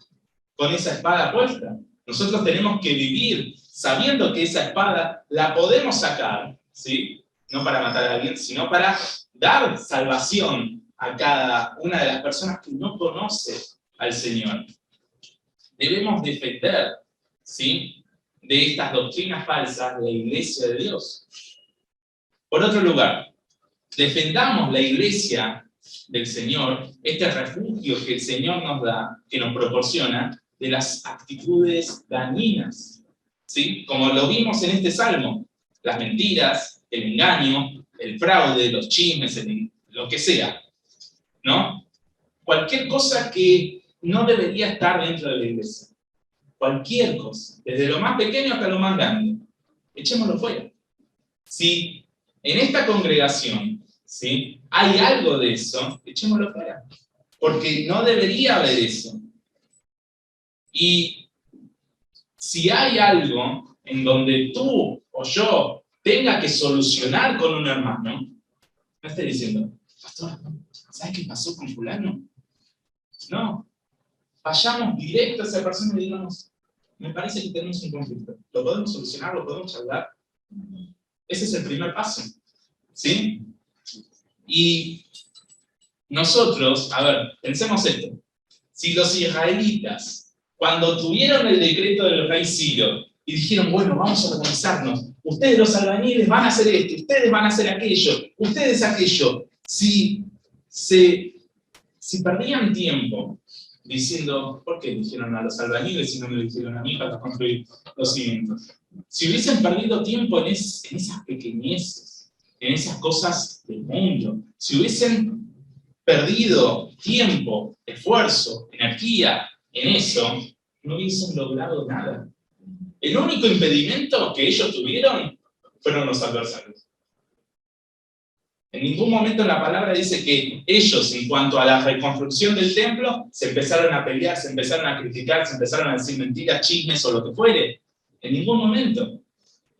con esa espada puesta. Nosotros tenemos que vivir sabiendo que esa espada la podemos sacar, ¿sí?, no para matar a alguien, sino para dar salvación a cada una de las personas que no conoce al Señor. Debemos defender, ¿sí?, de estas doctrinas falsas la iglesia de Dios. Por otro lugar, defendamos la iglesia del Señor, este refugio que el Señor nos da, que nos proporciona, de las actitudes dañinas, ¿sí?, como lo vimos en este salmo, las mentiras, el engaño, el fraude, los chismes, lo que sea, ¿no? Cualquier cosa que no debería estar dentro de la iglesia. Cualquier cosa, desde lo más pequeño hasta lo más grande, echémoslo fuera. Si en esta congregación, ¿sí?, hay algo de eso, echémoslo fuera, porque no debería haber eso. Y si hay algo en donde tú o yo tenga que solucionar con un hermano, no esté diciendo, pastor, ¿sabes qué pasó con fulano? No, vayamos directo a esa persona y digamos, me parece que tenemos un conflicto. ¿Lo podemos solucionar? ¿Lo podemos hablar? Ese es el primer paso, ¿sí? Y nosotros, a ver, pensemos esto. Si los israelitas, cuando tuvieron el decreto del rey Ciro, y dijeron, bueno, vamos a organizarnos, ustedes los albañiles van a hacer esto, ustedes van a hacer aquello, ustedes aquello, si perdían tiempo diciendo, ¿por qué dijeron a los albañiles y no me lo dijeron a mí para construir los cimientos? Si hubiesen perdido tiempo en esas pequeñeces, en esas cosas del mundo, si hubiesen perdido tiempo, esfuerzo, energía en eso, no hubiesen logrado nada. El único impedimento que ellos tuvieron fueron los adversarios. En ningún momento en la palabra dice que ellos, en cuanto a la reconstrucción del templo, se empezaron a pelear, se empezaron a criticar, se empezaron a decir mentiras, chismes o lo que fuere. En ningún momento.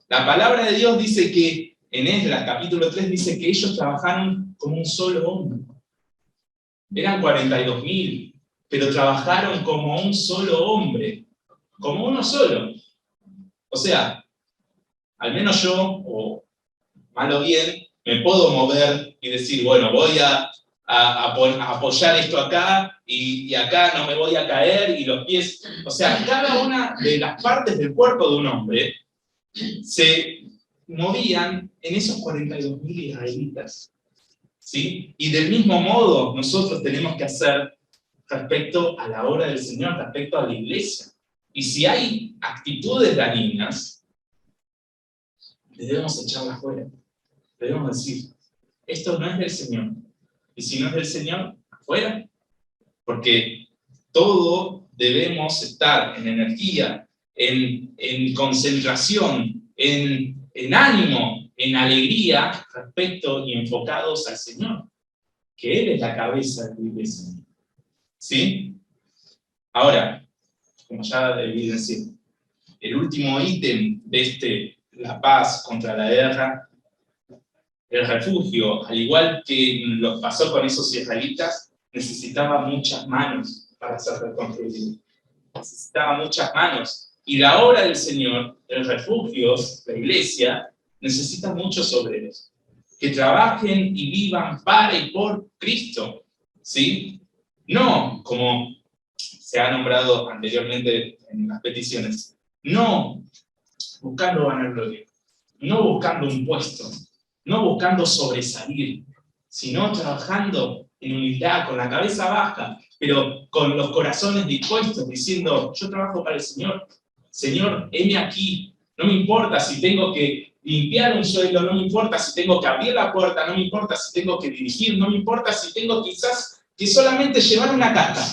La palabra de Dios dice que, en Esdras capítulo 3, dice que ellos trabajaron como un solo hombre. Eran 42.000, pero trabajaron como un solo hombre, como uno solo. O sea, al menos yo, o mal o bien, me puedo mover y decir, bueno, voy a apoyar esto acá y acá no me voy a caer y los pies. O sea, cada una de las partes del cuerpo de un hombre se movían en esos 42.000 israelitas, ¿sí? Y del mismo modo nosotros tenemos que hacer respecto a la obra del Señor, respecto a la iglesia. Y si hay actitudes dañinas, debemos echarlas fuera. Debemos decir, esto no es del Señor. Y si no es del Señor, afuera. Porque todo debemos estar en energía, en concentración, en ánimo, en alegría, respecto y enfocados al Señor. Que Él es la cabeza de la iglesia. ¿Sí? Ahora, como ya evidencié, el último ítem de la paz contra la guerra, el refugio, al igual que lo pasó con esos israelitas, necesitaba muchas manos para ser reconstruido. necesitaba muchas manos. Y la obra del Señor, el refugio, la iglesia, necesita muchos obreros que trabajen y vivan para y por Cristo, ¿sí? No, como se ha nombrado anteriormente en las peticiones, no buscando vanagloria, no buscando un puesto, no buscando sobresalir, sino trabajando en unidad, con la cabeza baja, pero con los corazones dispuestos, diciendo, yo trabajo para el Señor, Señor, heme aquí, no me importa si tengo que limpiar un suelo, no me importa si tengo que abrir la puerta, no me importa si tengo que dirigir, no me importa si tengo quizás que solamente llevar una carta,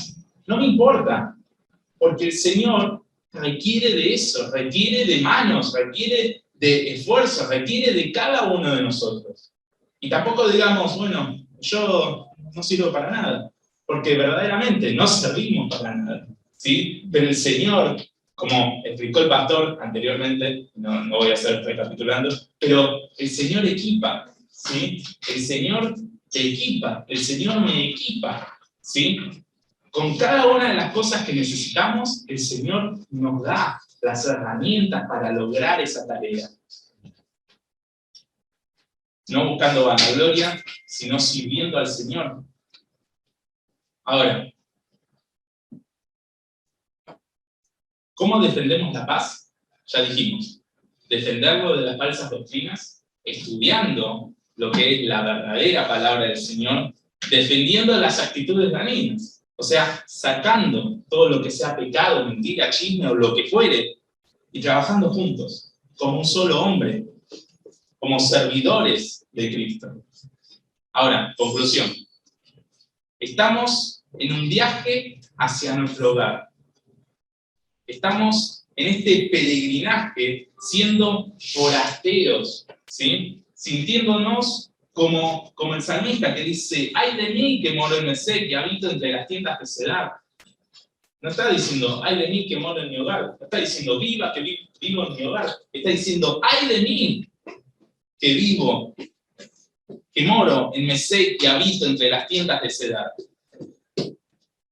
no me importa, porque el Señor requiere de eso, requiere de manos, requiere de esfuerzo, requiere de cada uno de nosotros. Y tampoco digamos, bueno, yo no sirvo para nada, porque verdaderamente no servimos para nada, ¿sí? Pero el Señor, como explicó el pastor anteriormente, no voy a estar recapitulando, pero el Señor equipa, ¿sí? El Señor te equipa, el Señor me equipa, ¿sí? Con cada una de las cosas que necesitamos, el Señor nos da las herramientas para lograr esa tarea. No buscando vanagloria, sino sirviendo al Señor. Ahora, ¿cómo defendemos la paz? Ya dijimos, defenderlo de las falsas doctrinas, estudiando lo que es la verdadera palabra del Señor, defendiendo las actitudes dañinas, o sea, sacando todo lo que sea pecado, mentira, chisme o lo que fuere, y trabajando juntos, como un solo hombre, como servidores de Cristo. Ahora, conclusión. Estamos en un viaje hacia nuestro hogar. Estamos en este peregrinaje siendo forasteros, ¿sí? Sintiéndonos como el salmista que dice, ay de mí que moro en Mesec, que habito entre las tiendas de Cedar. No está diciendo, ay de mí que moro en mi hogar. No está diciendo, viva que vivo en mi hogar. Está diciendo, ay de mí que vivo, que moro en Mesec, que habito entre las tiendas de Cedar.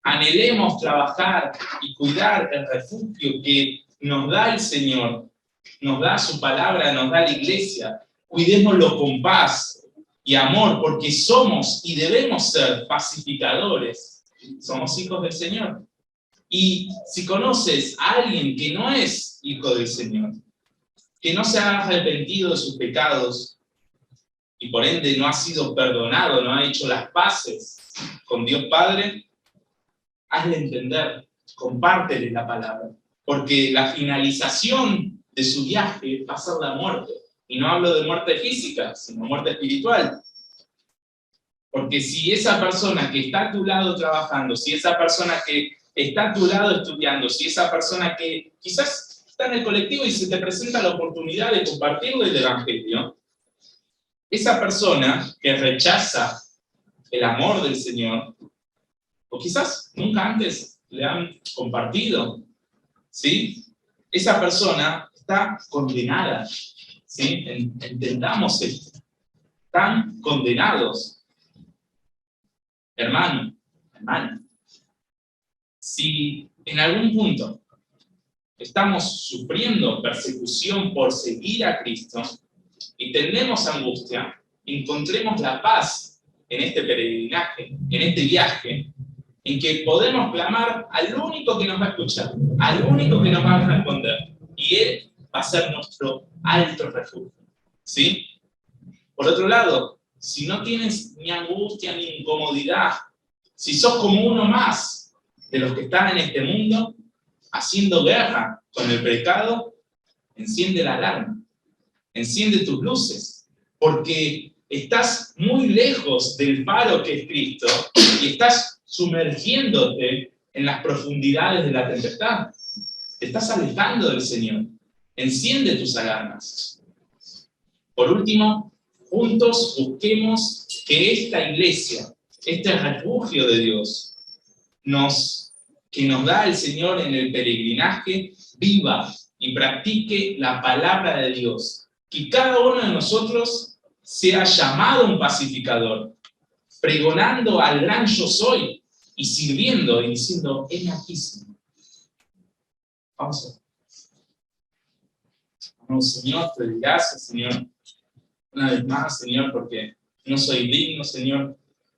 Anhelemos trabajar y cuidar el refugio que nos da el Señor, nos da su palabra, nos da la iglesia. Cuidémoslo con paz y amor, porque somos y debemos ser pacificadores. Somos hijos del Señor. Y si conoces a alguien que no es hijo del Señor, que no se ha arrepentido de sus pecados y por ende no ha sido perdonado, no ha hecho las paces con Dios Padre, hazle entender, compártele la palabra, porque la finalización de su viaje va a ser la muerte. Y no hablo de muerte física, sino muerte espiritual. Porque si esa persona que está a tu lado trabajando, si esa persona que está a tu lado estudiando, si esa persona que quizás está en el colectivo y se te presenta la oportunidad de compartir el Evangelio, esa persona que rechaza el amor del Señor, o quizás nunca antes le han compartido, ¿sí? Esa persona está condenada, ¿sí? Entendamos esto. Están condenados. Hermano, hermana, si en algún punto estamos sufriendo persecución por seguir a Cristo y tenemos angustia, encontremos la paz en este peregrinaje, en este viaje, en que podemos clamar al único que nos va a escuchar, al único que nos va a responder, y Él va a ser nuestro alto refugio, ¿sí? Por otro lado, si no tienes ni angustia ni incomodidad, si sos como uno más de los que están en este mundo, haciendo guerra con el pecado, enciende la alarma, enciende tus luces, porque estás muy lejos del faro que es Cristo y estás sumergiéndote en las profundidades de la tempestad. Te estás alejando del Señor. Enciende tus alarmas. Por último, juntos busquemos que esta iglesia, este refugio de Dios, que nos da el Señor en el peregrinaje, viva y practique la palabra de Dios. Que cada uno de nosotros sea llamado un pacificador, pregonando al gran yo soy y sirviendo y diciendo, heme aquí, Señor. Vamos a ver. Vamos, Señor, te doy gracias, Señor, una vez más, Señor, porque no soy digno, Señor,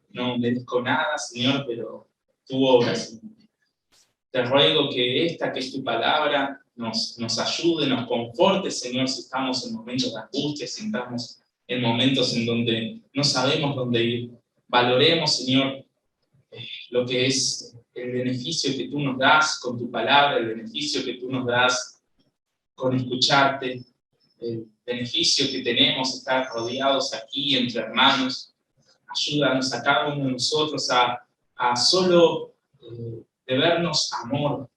no merezco nada, Señor, pero tu obra, Señor. Te ruego que esta, que es tu palabra, nos ayude, nos conforte, Señor, si estamos en momentos de angustia, si estamos en momentos en donde no sabemos dónde ir. Valoremos, Señor, lo que es el beneficio que tú nos das con tu palabra, el beneficio que tú nos das con escucharte, el beneficio que tenemos estar rodeados aquí entre hermanos. Ayúdanos a cada uno de nosotros a solo debernos amor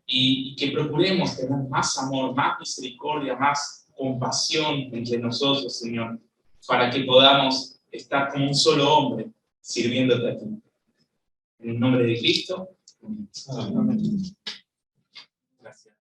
y que procuremos tener más amor, más misericordia, más compasión entre nosotros, Señor, para que podamos estar como un solo hombre sirviéndote a ti. En el nombre de Cristo. Amén.